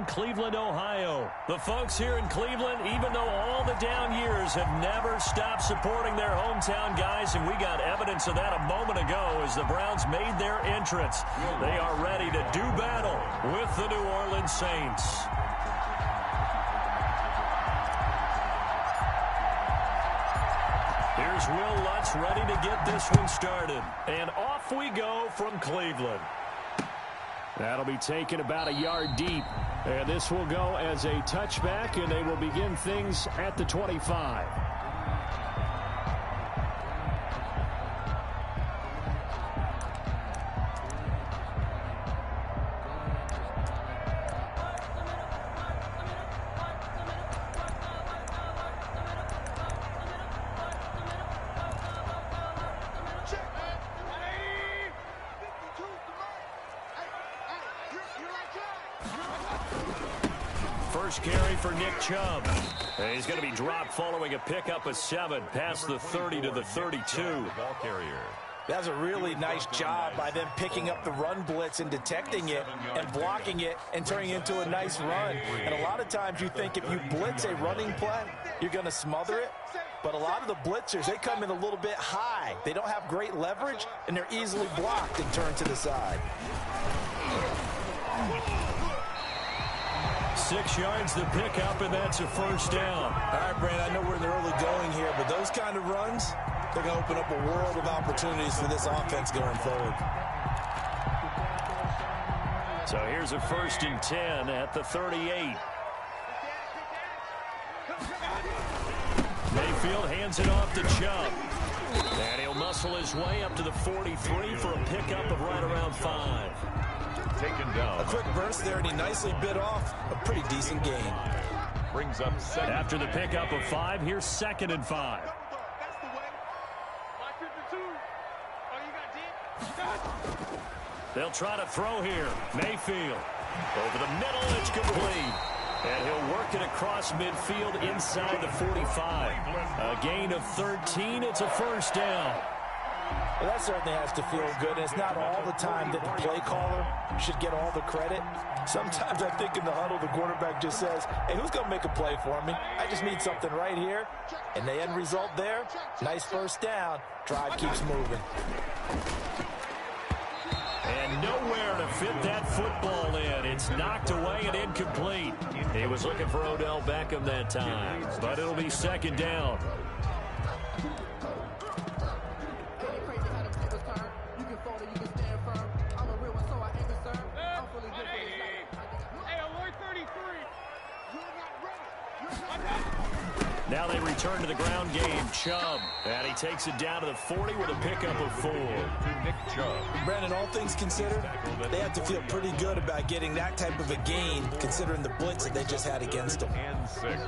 Cleveland, Ohio. The folks here in Cleveland, even though all the down years, have never stopped supporting their hometown guys, and we got evidence of that a moment ago as the Browns made their entrance. They are ready to do battle with the New Orleans Saints. Here's Will Lutz ready to get this one started. And off we go from Cleveland. That'll be taken about a yard deep. And this will go as a touchback, and they will begin things at the 25. First carry for Nick Chubb. And he's going to be dropped following a pickup of 7 past the 30 to the 32. Ball carrier. That's a really nice job by them picking up the run blitz and detecting it and blocking it and turning it into a nice run. And a lot of times you think if you blitz a running play, you're going to smother it. But a lot of the blitzers, they come in a little bit high. They don't have great leverage, and they're easily blocked and turned to the side. 6 yards the pickup, and that's a first down. All right, Brand, I know we're in the early going here, but those kind of runs, they're going to open up a world of opportunities for this offense going forward. So here's a 1st and 10 at the 38. Mayfield hands it off to Chubb. And he'll muscle his way up to the 43 for a pickup of right around 5. Taken down. A quick burst there, and he nicely bit off a pretty decent gain. Brings up second. After the pickup of 5, here's 2nd and 5. They'll try to throw here. Mayfield. Over the middle, it's complete. And he'll work it across midfield inside the 45. A gain of 13. It's a first down. Well, that certainly has to feel good. And it's not all the time that the play caller should get all the credit. Sometimes I think in the huddle, the quarterback just says, hey, who's going to make a play for me? I just need something right here. And the end result there, nice first down. Drive keeps moving. And nowhere to fit that football in. It's knocked away and incomplete. He was looking for Odell Beckham that time, but it'll be 2nd down. Now they return to the ground game. Chubb. And he takes it down to the 40 with a pickup of 4. To Nick Chubb. Brandon, all things considered, they have to feel pretty good about getting that type of a gain, considering the blitz that they just had against them. And 6.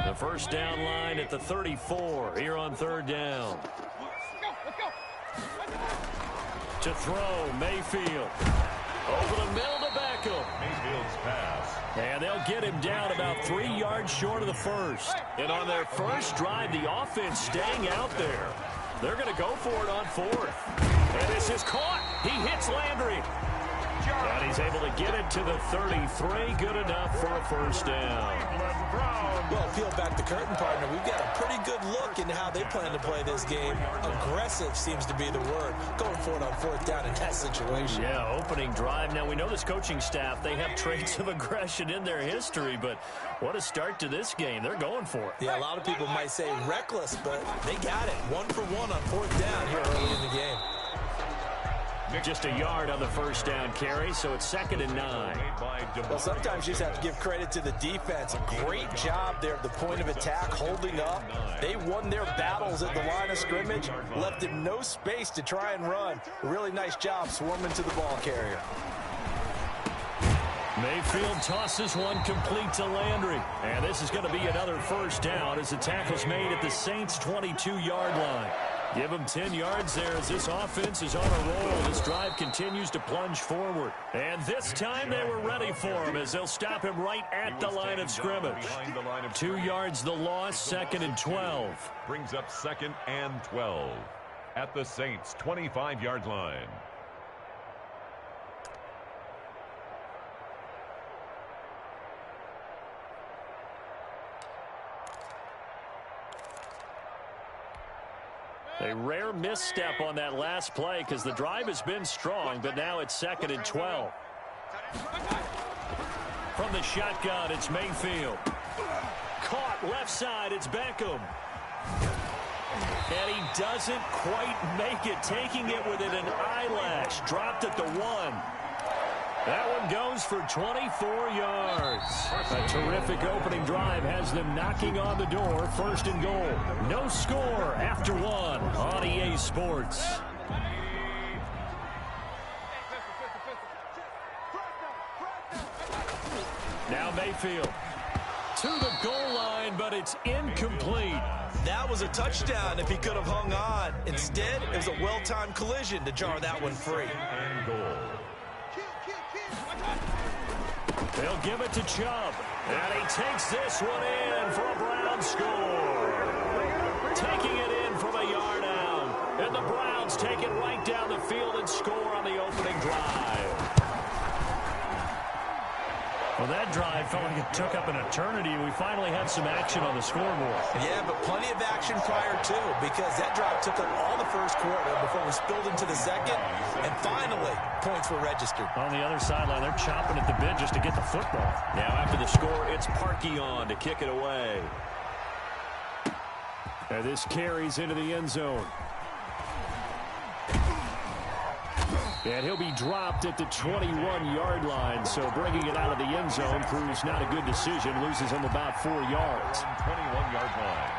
The first down line at the 34 here on 3rd down. To throw, Mayfield. Over the middle to Beckham. Mayfield's pass. And they'll get him down about 3 yards short of the first. And on their first drive, the offense staying out there. They're going to go for it on 4th. And this is caught. He hits Landry. And he's able to get it to the 33. Good enough for a first down. Well, peel back the curtain, partner. We've got a pretty good look into how they plan to play this game. Aggressive seems to be the word. Going for it on 4th down in that situation. Yeah, opening drive. Now, we know this coaching staff, they have traits of aggression in their history, but what a start to this game. They're going for it. Yeah, a lot of people might say reckless, but they got it. 1 for 1 on 4th down here early in the game. Just a yard on the first down carry, so it's 2nd and 9. Well, sometimes you just have to give credit to the defense. A great job there at the point of attack, holding up. They won their battles at the line of scrimmage, left him no space to try and run. A really nice job swarming to the ball carrier. Mayfield tosses one complete to Landry. And this is going to be another first down as the tackle's made at the Saints' 22-yard line. Give them 10 yards there as this offense is on a roll. This drive continues to plunge forward. And this time they were ready for him as they'll stop him right at the line of scrimmage. 2 yards the loss, 2nd and 12. Brings up 2nd and 12 at the Saints' 25-yard line. A rare misstep on that last play because the drive has been strong, but now it's 2nd and 12. From the shotgun, it's Mayfield. Caught left side, it's Beckham. And he doesn't quite make it, taking it within an eyelash. Dropped at the 1. That one goes for 24 yards. A terrific opening drive has them knocking on the door. 1st and goal. No score after 1 on EA Sports. Now Mayfield to the goal line, but it's incomplete. That was a touchdown if he could have hung on. Instead, it was a well-timed collision to jar that one free. And goal. They'll give it to Chubb. And he takes this one in for a Brown score. Taking it in from a yard out. And the Browns take it right down the field and score on the opening drive. Well, that drive felt like it took up an eternity. We finally had some action on the scoreboard. Yeah, but plenty of action prior to, because that drive took up all the first quarter before we spilled into the second, and finally, points were registered. On the other sideline, they're chomping at the bit just to get the football. Now, after the score, it's Parkey on to kick it away. And this carries into the end zone. And he'll be dropped at the 21-yard line, so bringing it out of the end zone proves not a good decision. Loses him about 4 yards. 21-yard line.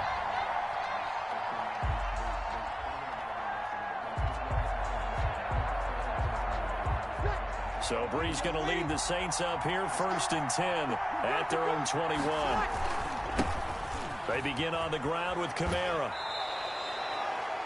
So Bree's going to lead the Saints up here, 1st and 10 at their own 21. They begin on the ground with Kamara.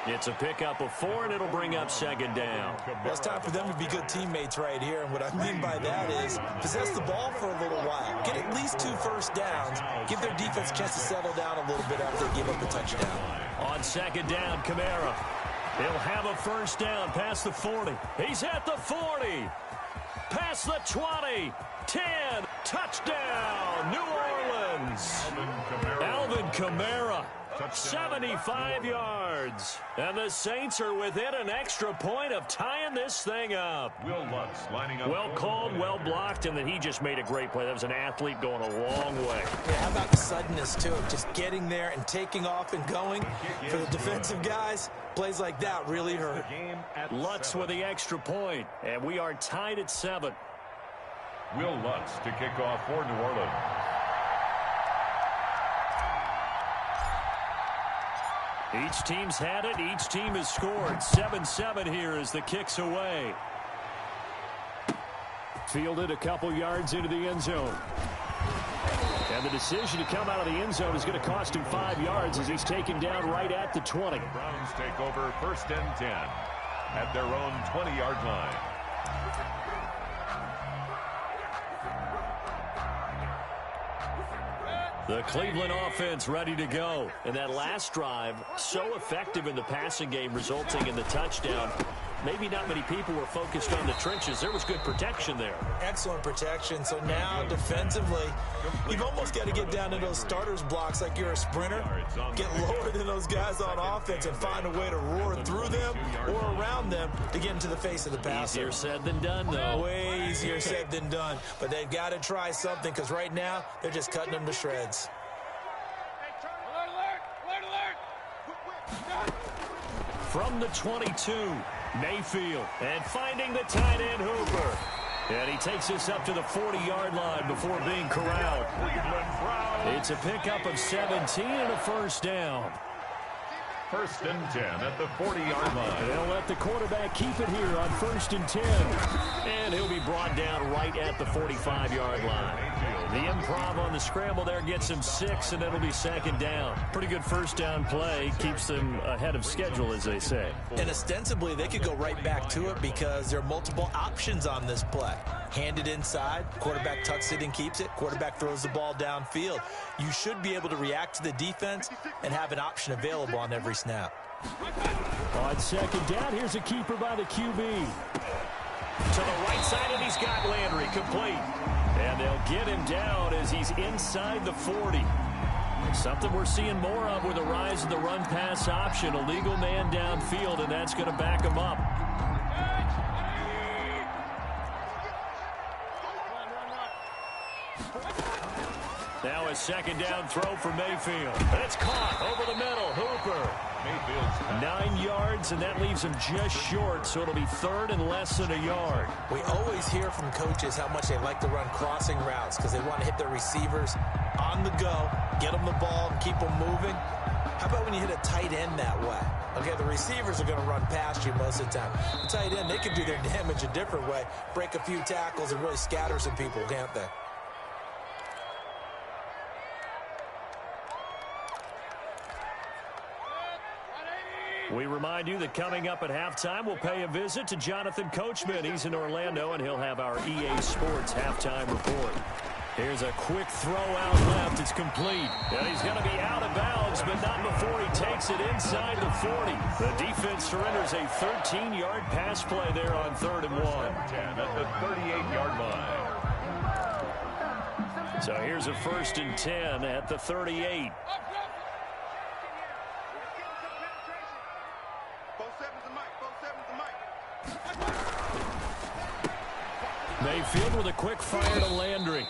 It's a pickup of 4, and it'll bring up 2nd down. Well, it's time for them to be good teammates right here, and what I mean by that is possess the ball for a little while. Get at least 2 first downs. Give their defense a chance to settle down a little bit after they give up the touchdown. On 2nd down, Kamara. He'll have a 1st down past the 40. He's at the 40. Past the 20. 10. Touchdown, New Orleans. Alvin Kamara. 75 yards. And the Saints are within an extra point of tying this thing up. Will Lutz lining up. Well called, well blocked, and then he just made a great play. That was an athlete going a long way. Yeah, how about the suddenness to it? Just getting there and taking off and going. For the defensive guys, plays like that really hurt. Lutz with the extra point, and we are tied at 7. Will Lutz to kick off for New Orleans. Each team's had it. Each team has scored. 7-7 here as the kick's away. Fielded a couple yards into the end zone. And the decision to come out of the end zone is going to cost him 5 yards as he's taken down right at the 20. The Browns take over 1st and 10 at their own 20-yard line. The Cleveland offense ready to go. And that last drive, so effective in the passing game, resulting in the touchdown. Maybe not many people were focused on the trenches. There was good protection there. Excellent protection. So now defensively, you've almost got to get down to those starters blocks like you're a sprinter. Get lower than those guys on offense and find a way to roar through them or around them to get into the face of the passer. Easier said than done, though. Way easier said than done. But they've got to try something because right now they're just cutting them to shreds. From the 22, Mayfield, and finding the tight end Hooper. And he takes us up to the 40-yard line before being corralled. It's a pickup of 17 and a 1st down. 1st and 10 at the 40-yard line. They'll let the quarterback keep it here on 1st and 10. And he'll be brought down right at the 45-yard line. The improv on the scramble there gets him 6, and it'll be 2nd down. Pretty good 1st down play. Keeps them ahead of schedule, as they say. And ostensibly, they could go right back to it because there are multiple options on this play. Hand it inside, quarterback tucks it and keeps it, quarterback throws the ball downfield. You should be able to react to the defense and have an option available on every snap. On 2nd down, here's a keeper by the QB. To the right side, and he's got Landry complete. And they'll get him down as he's inside the 40. Something we're seeing more of with the rise of the run-pass option. A legal man downfield, and that's going to back him up. Now a second down throw for Mayfield. It's caught over the middle. Hooper. Mayfield's 9 yards, and that leaves him just short, so it'll be third and less than a yard. We always hear from coaches how much they like to run crossing routes because they want to hit their receivers on the go, get them the ball, and keep them moving. How about when you hit a tight end that way? Okay, the receivers are going to run past you most of the time. The tight end, they can do their damage a different way, break a few tackles, and really scatter some people, can't they? We remind you that coming up at halftime, we'll pay a visit to Jonathan Coachman. He's in Orlando, and he'll have our EA Sports halftime report. Here's a quick throw out left. It's complete. And he's going to be out of bounds, but not before he takes it inside the 40. The defense surrenders a 13-yard pass play there on 3rd and 1. 10 at the 38-yard line. So here's a 1st and 10 at the 38. Mayfield with a quick fire to Landry.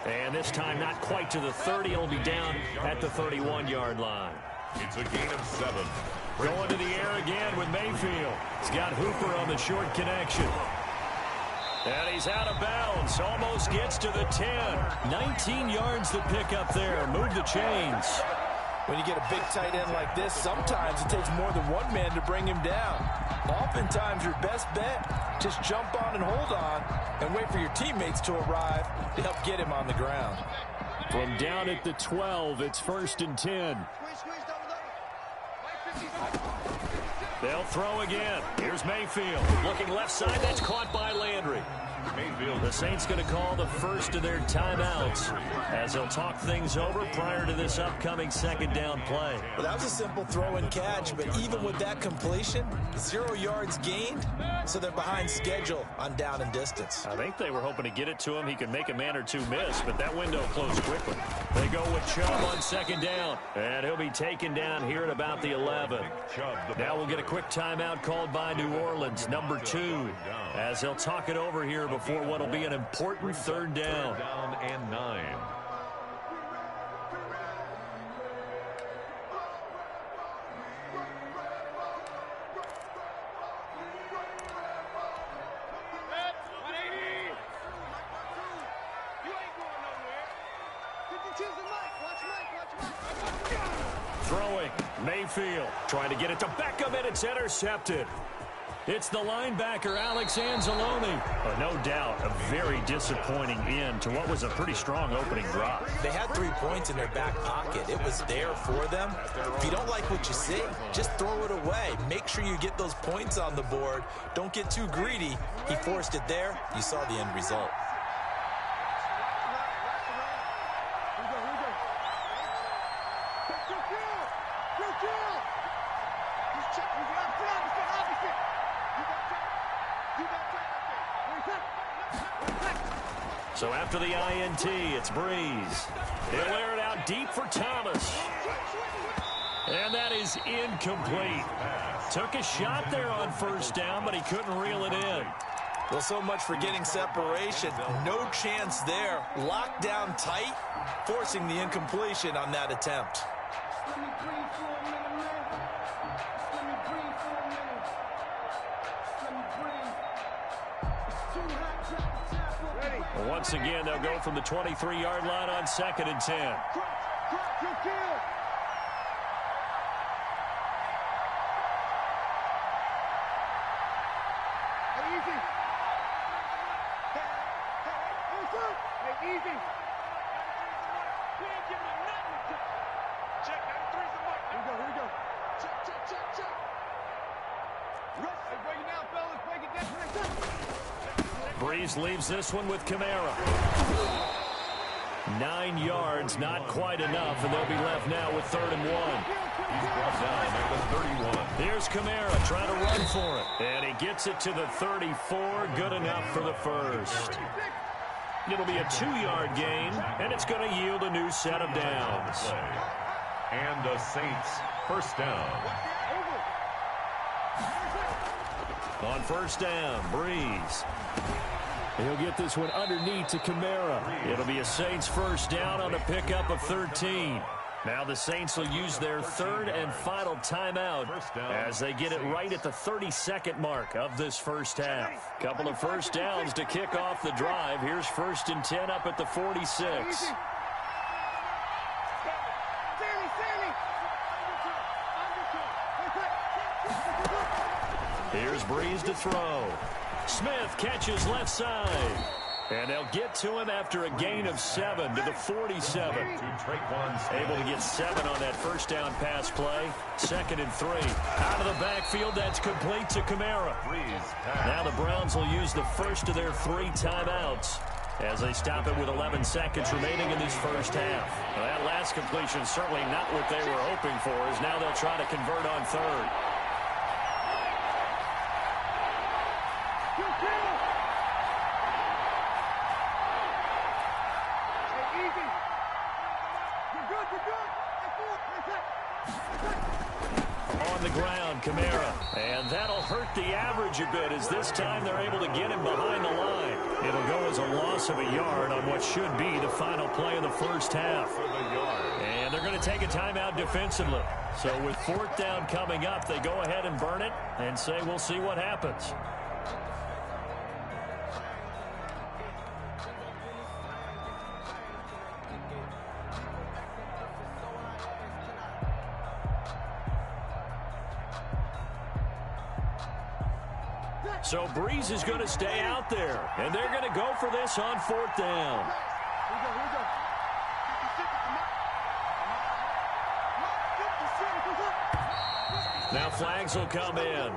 And this time not quite to the 30. He'll be down at the 31-yard line. It's a gain of 7. Going to the air again with Mayfield. He's got Hooper on the short connection. And he's out of bounds. Almost gets to the 10. 19 yards to pick up there. Move the chains. When you get a big tight end like this, sometimes it takes more than one man to bring him down. Oftentimes, your best bet, just jump on and hold on and wait for your teammates to arrive to help get him on the ground. From down at the 12, it's 1st and 10. They'll throw again. Here's Mayfield. Looking left side, that's caught by Landry. Mayfield. The Saints going to call the first of their timeouts as they'll talk things over prior to this upcoming 2nd down play. Well, that was a simple throw and catch, but even with that completion, 0 yards gained, so they're behind schedule on down and distance. I think they were hoping to get it to him. He could make a man or two miss, but that window closed quickly. They go with Chubb on 2nd down, and he'll be taken down here at about the 11. Now we'll get a quick timeout called by New Orleans, number 2, as they'll talk it over here before what will be an important 3rd down. Down and 9. Throwing, Mayfield trying to get it to Beckham, and it's intercepted. It's the linebacker, Alex Anzalone. But no doubt, a very disappointing end to what was a pretty strong opening drive. They had 3 points in their back pocket. It was there for them. If you don't like what you see, just throw it away. Make sure you get those points on the board. Don't get too greedy. He forced it there. You saw the end result. So after the INT, it's Breeze. He'll air it out deep for Thomas. And that is incomplete. Took a shot there on 1st down, but he couldn't reel it in. Well, so much for getting separation. No chance there. Locked down tight, forcing the incompletion on that attempt. Once again, they'll go from the 23-yard line on 2nd and 10. Breeze leaves this one with Kamara. 9 yards, not quite enough, and they'll be left now with 3rd and 1. He's brought down at the 31. Here's Kamara trying to run for it. And he gets it to the 34. Good enough for the first. It'll be a 2-yard gain, and it's going to yield a new set of downs. And the Saints first down. On first down, Breeze. He'll get this one underneath to Kamara. It'll be a Saints first down on a pickup of 13. Now the Saints will use their third and final timeout as they get it right at the 32nd mark of this first half. Couple of first downs to kick off the drive. Here's 1st and 10 up at the 46. Here's Breeze to throw. Smith catches left side. And they'll get to him after a gain of 7 to the 47. Able to get 7 on that first down pass play. 2nd and 3. Out of the backfield, that's complete to Kamara. Now the Browns will use the first of their 3 timeouts as they stop it with 11 seconds remaining in this first half. Well, that last completion certainly not what they were hoping for, as now they'll try to convert on 3rd. On the ground, Kamara. And that'll hurt the average a bit, as this time they're able to get him behind the line. It'll go as a loss of a yard on what should be the final play of the first half. And they're going to take a timeout defensively. So with 4th down coming up, they go ahead and burn it and say we'll see what happens. So Breeze is going to stay out there, and they're going to go for this on 4th down. Now flags will come in,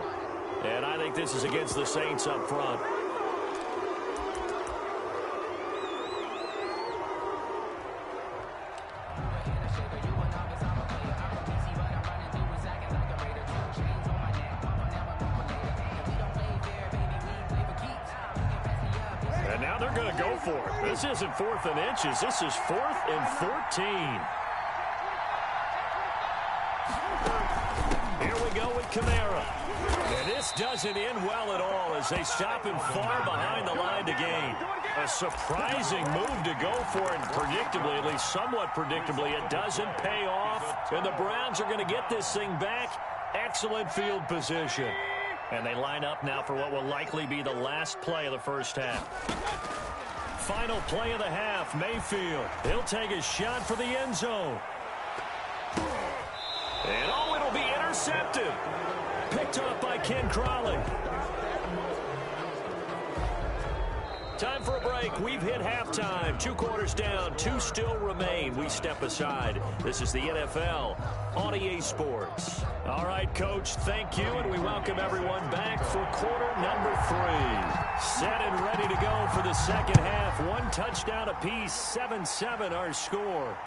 and I think this is against the Saints up front. This isn't 4th and inches. This is 4th and 14. Here we go with Kamara. And this doesn't end well at all as they stop him far behind the line to gain. A surprising move to go for it, and predictably, at least somewhat predictably, it doesn't pay off. And the Browns are going to get this thing back. Excellent field position. And they line up now for what will likely be the last play of the first half. Final play of the half, Mayfield. He'll take a shot for the end zone. And oh, it'll be intercepted. Picked up by Ken Crawley. Time for a break. We've hit halftime. 2 quarters down. 2 still remain. We step aside. This is the NFL on EA Sports. All right, Coach, thank you, and we welcome everyone back for quarter number 3. Set and ready to go for the second half. 1 touchdown apiece. 7-7 our score.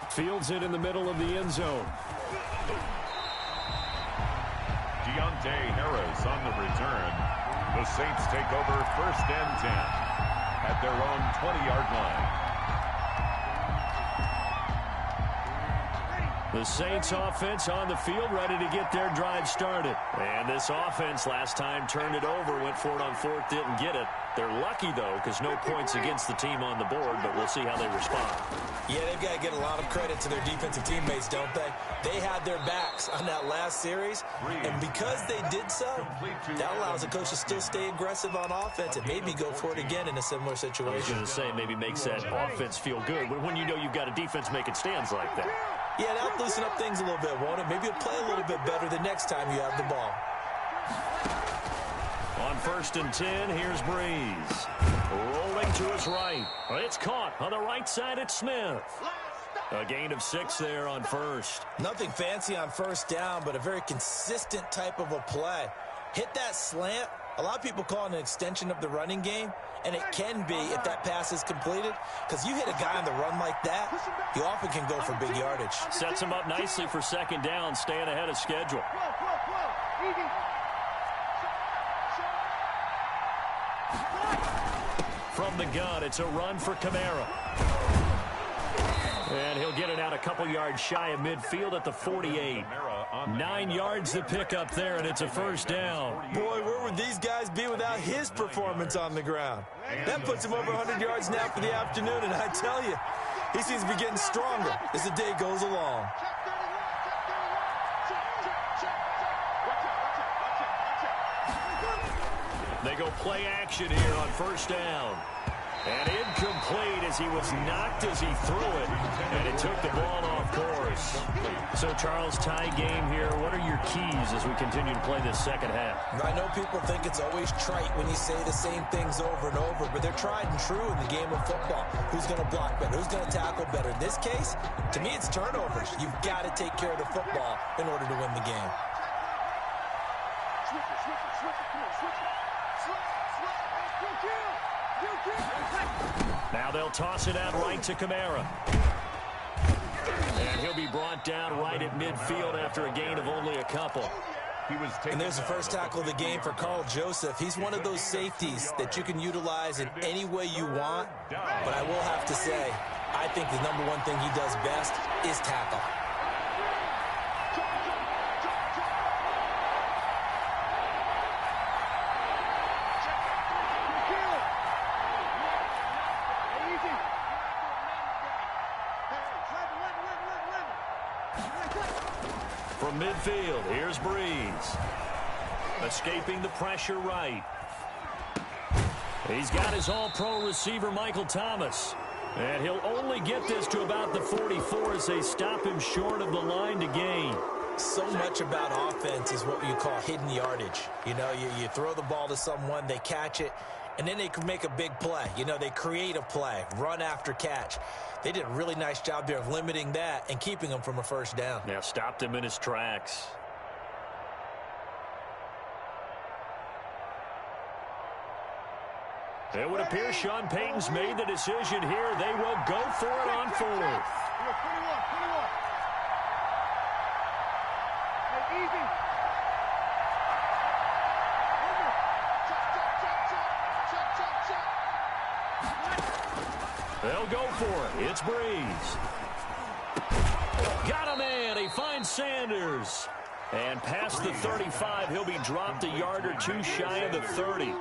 Fields it in the middle of the end zone. Deontay Harris on the return. The Saints take over 1st and 10 at their own 20-yard line. The Saints offense on the field, ready to get their drive started. And this offense last time turned it over, went for it on 4th, didn't get it. They're lucky, though, because no points against the team on the board, but we'll see how they respond. Yeah, they've got to get a lot of credit to their defensive teammates, don't they? They had their backs on that last series, and because they did so, that allows the coach to still stay aggressive on offense and maybe go for it again in a similar situation. I was going to say, maybe makes that offense feel good, but when you know you've got a defense making stands like that. Yeah, that'll loosen up things a little bit, won't it? Maybe you'll play a little bit better the next time you have the ball. On 1st and 10, here's Breeze. Rolling to his right. It's caught on the right side. It's Smith. A gain of 6 there on 1st. Nothing fancy on 1st down, but a very consistent type of a play. Hit that slant. A lot of people call it an extension of the running game, and it can be if that pass is completed, because you hit a guy on the run like that, you often can go for big yardage. Sets him up nicely for 2nd down, staying ahead of schedule. from the gun. It's a run for Kamara. And he'll get it out a couple yards shy of midfield at the 48. 9 yards to pick up there, and it's a first down. Boy, where would these guys be without his performance on the ground? That puts him over 100 yards now for the afternoon, and I tell you, he seems to be getting stronger as the day goes along. They go play action here on first down. And incomplete as he was knocked as he threw it. And it took the ball off course. So, Charles, tie game here. What are your keys as we continue to play this second half? I know people think it's always trite when you say the same things over and over, but they're tried and true in the game of football. Who's going to block better? Who's going to tackle better? In this case, to me, it's turnovers. You've got to take care of the football in order to win the game. Now they'll toss it out right to Kamara. And he'll be brought down right at midfield after a gain of only a couple. And there's the first tackle of the game for Carl Joseph. He's one of those safeties that you can utilize in any way you want. But I will have to say, I think the number one thing he does best is tackle. From midfield, here's Breeze. Escaping the pressure right. He's got his all-pro receiver, Michael Thomas. And he'll only get this to about the 44 as they stop him short of the line to gain. So much about offense is what you call hidden yardage. You know, you throw the ball to someone, they catch it, and then they can make a big play. You know, they create a play, run after catch. They did a really nice job there of limiting that and keeping him from a first down. Yeah, stopped him in his tracks. It would appear Sean Payton's made the decision here. They will go for it on fourth. They'll go for it. It's Breeze. Got a man. He finds Sanders. And past the 35, he'll be dropped a yard or two shy of the 30.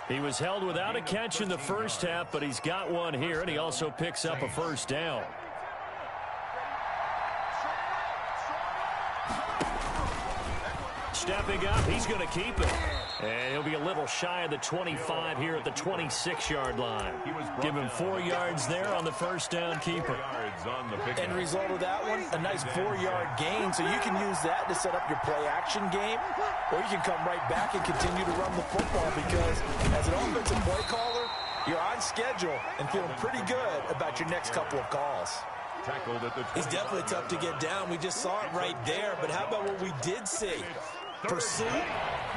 He was held without a catch in the first half, but he's got one here, and he also picks up a first down. Stepping up, he's going to keep it. And he'll be a little shy of the 25 here at the 26-yard line. Give him 4 yards there on the first down keeper. End result of that one, a nice 4-yard gain. So you can use that to set up your play-action game, or you can come right back and continue to run the football because as an offensive play caller, you're on schedule and feeling pretty good about your next couple of calls. He's definitely tough to get down. We just saw it right there, but how about what we did see? Pursuit,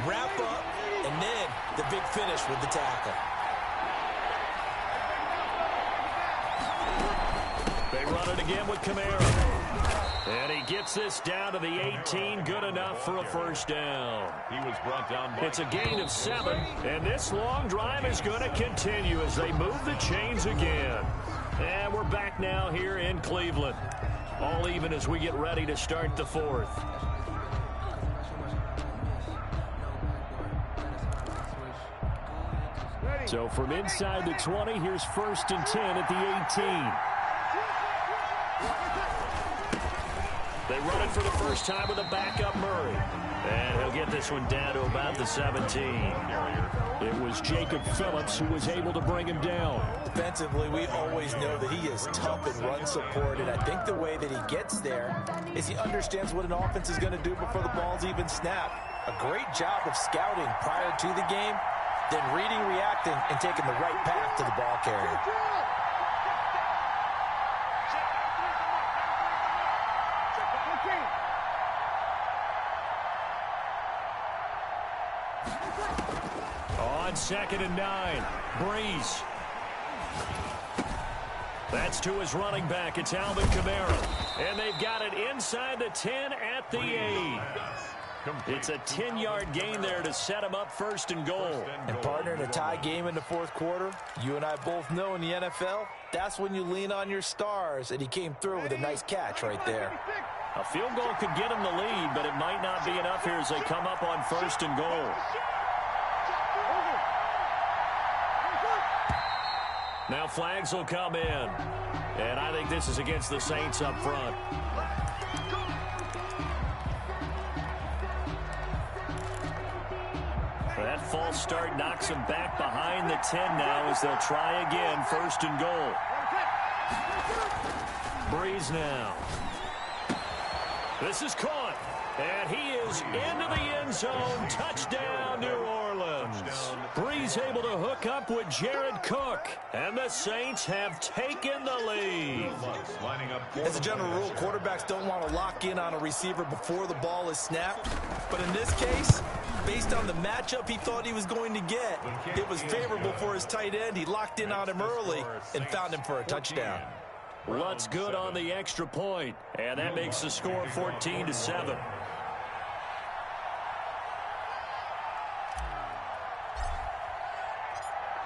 wrap up, and then the big finish with the tackle. They run it again with Kamara. And he gets this down to the 18, good enough for a first down. He was brought down by It's a gain of 7, and this long drive is going to continue as they move the chains again. And we're back now here in Cleveland. All even as we get ready to start the fourth. So from inside the 20, here's 1st and 10 at the 18. They run it for the first time with a backup Murray. And he'll get this one down to about the 17. It was Jacob Phillips who was able to bring him down. Defensively, we always know that he is tough in run support, and I think the way that he gets there is he understands what an offense is going to do before the ball's even snapped. A great job of scouting prior to the game, then reading, reacting, and taking the right path to the ball carrier. On 2nd and 9, Breeze. That's to his running back. It's Alvin Kamara. And they've got it inside the 10 at the 8. It's a 10-yard gain there to set him up first and goal. And partner, in a tie game in the fourth quarter, you and I both know in the NFL, that's when you lean on your stars, and he came through with a nice catch right there. A field goal could get him the lead, but it might not be enough here as they come up on first and goal. Now flags will come in. And I think this is against the Saints up front. That false start knocks them back behind the 10 now as they'll try again, first and goal. Breeze now. This is caught. And he is into the end zone. Touchdown, New Orleans. Breeze able to hook up with Jared Cook. And the Saints have taken the lead. As a general rule, quarterbacks don't want to lock in on a receiver before the ball is snapped. But in this case, based on the matchup he thought he was going to get, it was favorable for his tight end. He locked in on him early and found him for a touchdown. Lutz good on the extra point. And that makes the score 14-7.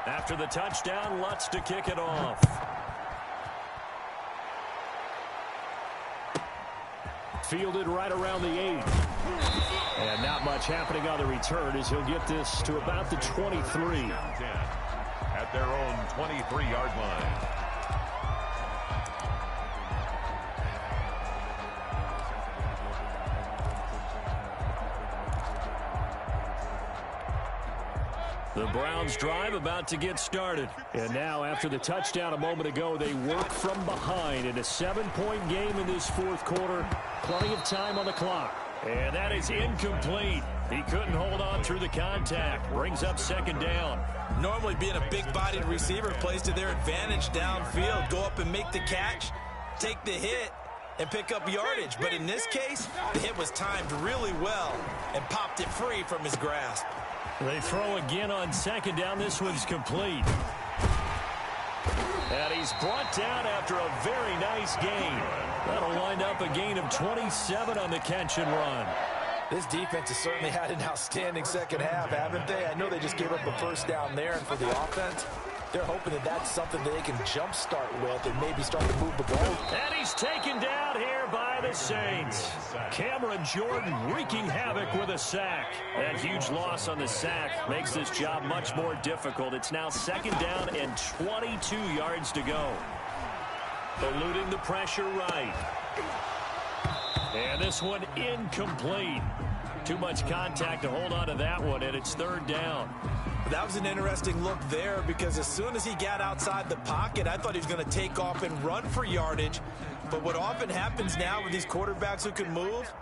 After the touchdown, Lutz to kick it off. Fielded right around the 8. And not much happening on the return as he'll get this to about the 23. At their own 23-yard line. The Browns drive about to get started. And now, after the touchdown a moment ago, they work from behind in a 7-point game in this fourth quarter. Plenty of time on the clock. And that is incomplete. He couldn't hold on through the contact. Brings up second down. Normally, being a big-bodied receiver plays to their advantage downfield. Go up and make the catch, take the hit, and pick up yardage. But in this case, the hit was timed really well and popped it free from his grasp. They throw again on second down. This one's complete. And he's brought down after a very nice gain. That'll wind up a gain of 27 on the catch and run. This defense has certainly had an outstanding second half, haven't they? I know they just gave up a first down there, and for the offense, they're hoping that that's something that they can jumpstart with and maybe start to move the ball. And he's taken down here by the Saints. Cameron Jordan wreaking havoc with a sack. That huge loss on the sack makes this job much more difficult. It's now second down and 22 yards to go. Eluding the pressure right. And this one incomplete. Too much contact to hold on to that one, and it's third down. That was an interesting look there because as soon as he got outside the pocket, I thought he was going to take off and run for yardage. But what often happens now with these quarterbacks who can move,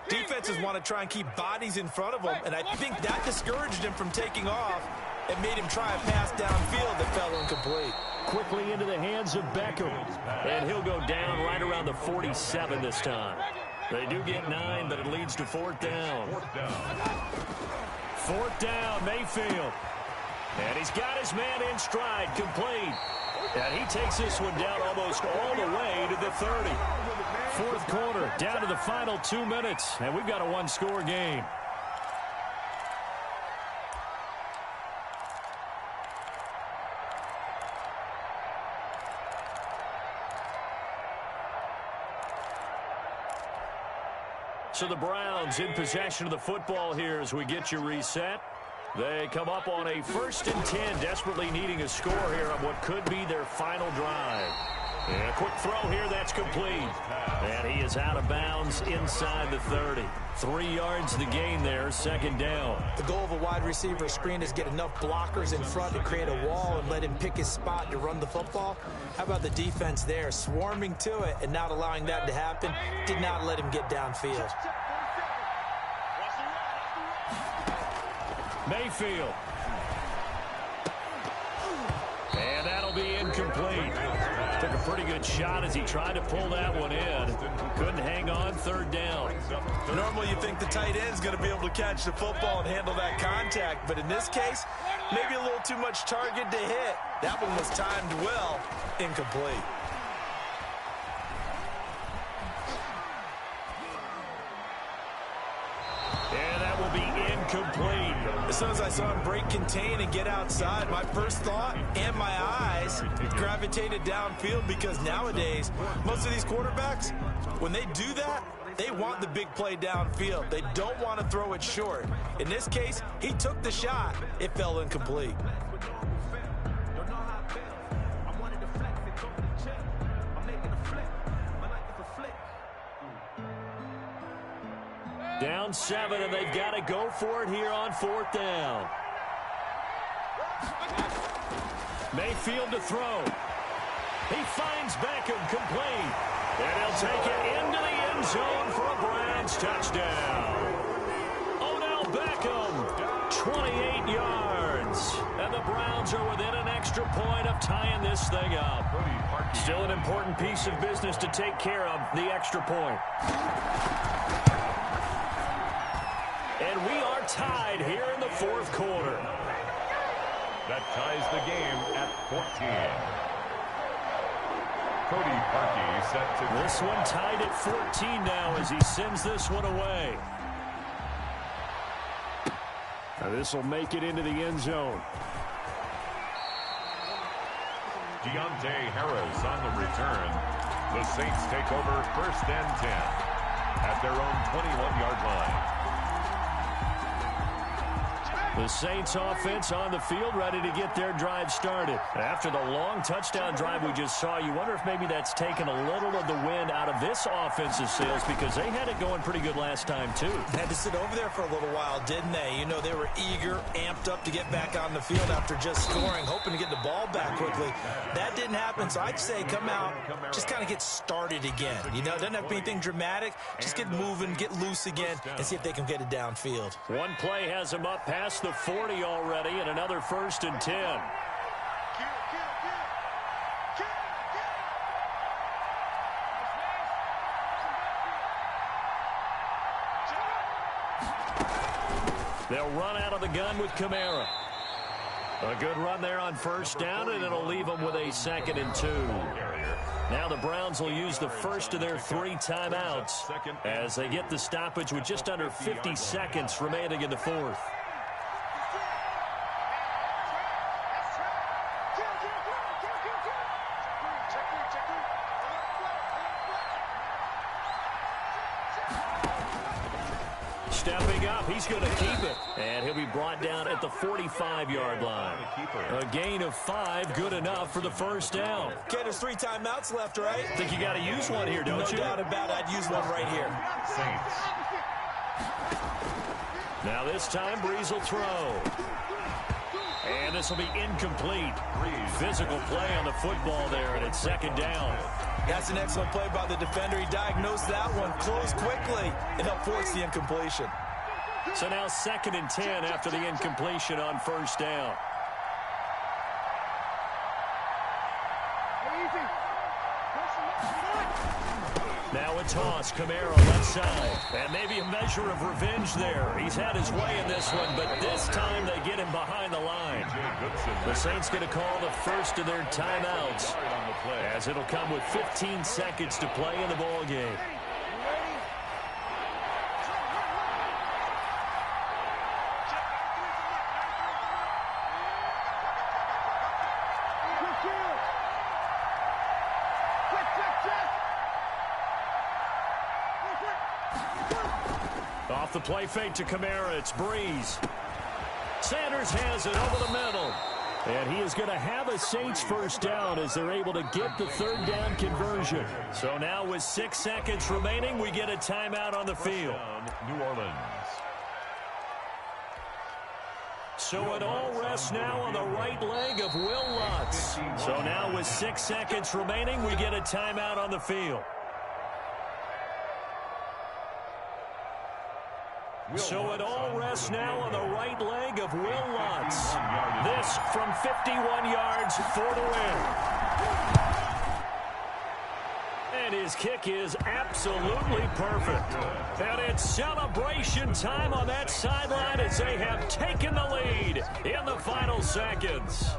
defenses want to try and keep bodies in front of them, and I think that discouraged him from taking off and made him try a pass downfield that fell incomplete. Quickly into the hands of Beckham, and he'll go down right around the 47 this time. They do get 9, but it leads to fourth down. Fourth down, Mayfield. And he's got his man in stride, complete. And he takes this one down almost all the way to the 30. Fourth quarter, down to the final 2 minutes, and we've got a one-score game. So the Browns in possession of the football here as we get you reset. They come up on a 1st and 10, desperately needing a score here on what could be their final drive. And a quick throw here, that's complete. And he is out of bounds inside the 30. 3 yards the gain there, second down. The goal of a wide receiver screen is get enough blockers in front to create a wall and let him pick his spot to run the football. How about the defense there, swarming to it and not allowing that to happen? Did not let him get downfield. Mayfield. And that'll be incomplete. Took a pretty good shot as he tried to pull that one in. Couldn't hang on, third down. Normally you think the tight end's going to be able to catch the football and handle that contact, but in this case, maybe a little too much target to hit. That one was timed well, incomplete. And incomplete. As soon as I saw him break contain and get outside, my first thought and my eyes gravitated downfield, because nowadays, most of these quarterbacks, when they do that, they want the big play downfield. They don't want to throw it short. In this case, he took the shot. It fell incomplete. Down 7, and they've got to go for it here on 4th down. Mayfield to throw. He finds Beckham complete. And he'll take it into the end zone for a Browns touchdown. Odell Beckham, 28 yards. And the Browns are within an extra point of tying this thing up. Still an important piece of business to take care of, the extra point. And we are tied here in the 4th quarter. That ties the game at 14. Cody Parkey set to... This one tied at 14 now as he sends this one away. Now this will make it into the end zone. Deontay Harris on the return. The Saints take over 1st and 10 at their own 21-yard line. The Saints offense on the field, ready to get their drive started. After the long touchdown drive we just saw, you wonder if maybe that's taken a little of the wind out of this offensive sails, because they had it going pretty good last time too. They had to sit over there for a little while, didn't they? You know, they were eager, amped up to get back on the field after just scoring, hoping to get the ball back quickly. That didn't happen, so I'd say come out, just kind of get started again. You know, it doesn't have to be anything dramatic. Just get moving, get loose again, and see if they can get it downfield. One play has them up past the 40 already, and another 1st and 10. They'll run out of the gun with Kamara. A good run there on 1st down, and it'll leave them with a 2nd and 2. Now the Browns will use the first of their 3 timeouts as they get the stoppage with just under 50 seconds remaining in the 4th. Stepping up, he's going to keep it. And he'll be brought down at the 45-yard line. A gain of 5, good enough for the 1st down. Okay, there's 3 timeouts left, right? I think you got to use one here, don't you? No doubt about it. I'd use one right here. Saints. Now this time, Breeze will throw. And this will be incomplete. Physical play on the football there, and it's 2nd down. That's an excellent play by the defender. He diagnosed that one, closed quickly, and helped force the incompletion. So now 2nd and 10 after the incompletion on 1st down. Now a toss, Kamara left side. And maybe a measure of revenge there. He's had his way in this one, but this time they get him behind the line. The Saints going to call the first of their timeouts, as it'll come with 15 seconds to play in the ball game. Off the play fake to Kamara, it's Breeze. Sanders has it over the middle. And he is going to have a Saints 1st down as they're able to get the 3rd down conversion. So now with 6 seconds remaining, we get a timeout on the field. New Orleans. So it all rests now on the right leg of Will Lutz. So now with 6 seconds remaining, we get a timeout on the field. So it all rests now on the right leg of Will Lutz. This from 51 yards for the win. And his kick is absolutely perfect. And it's celebration time on that sideline as they have taken the lead in the final seconds.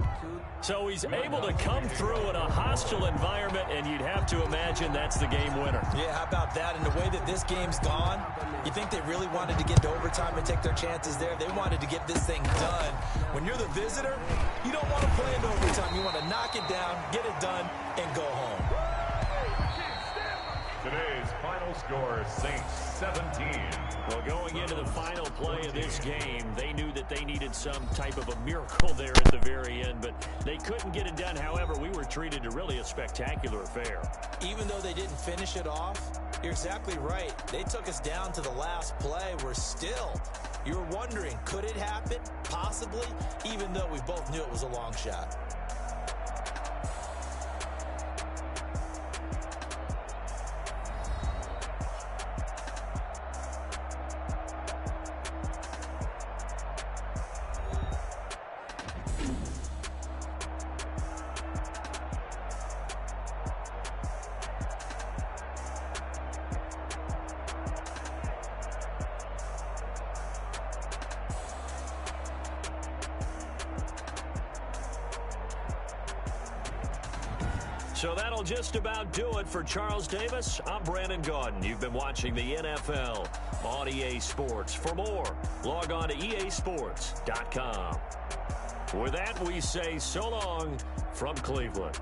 So he's able to come through in a hostile environment, and you'd have to imagine that's the game winner. Yeah, how about that? And the way that this game's gone, you think they really wanted to get to overtime and take their chances there? They wanted to get this thing done. When you're the visitor, you don't want to play into overtime. You want to knock it down, get it done, and go home. Today's final score, Saints 17. Well, going into the final play of this game, they knew that they needed some type of a miracle there at the very end, but they couldn't get it done. However, we were treated to really a spectacular affair. Even though they didn't finish it off, you're exactly right. They took us down to the last play. You're wondering, could it happen? Possibly, even though we both knew it was a long shot. So that'll just about do it for Charles Davis. I'm Brandon Gaudin. You've been watching the NFL on EA Sports. For more, log on to easports.com. With that, we say so long from Cleveland.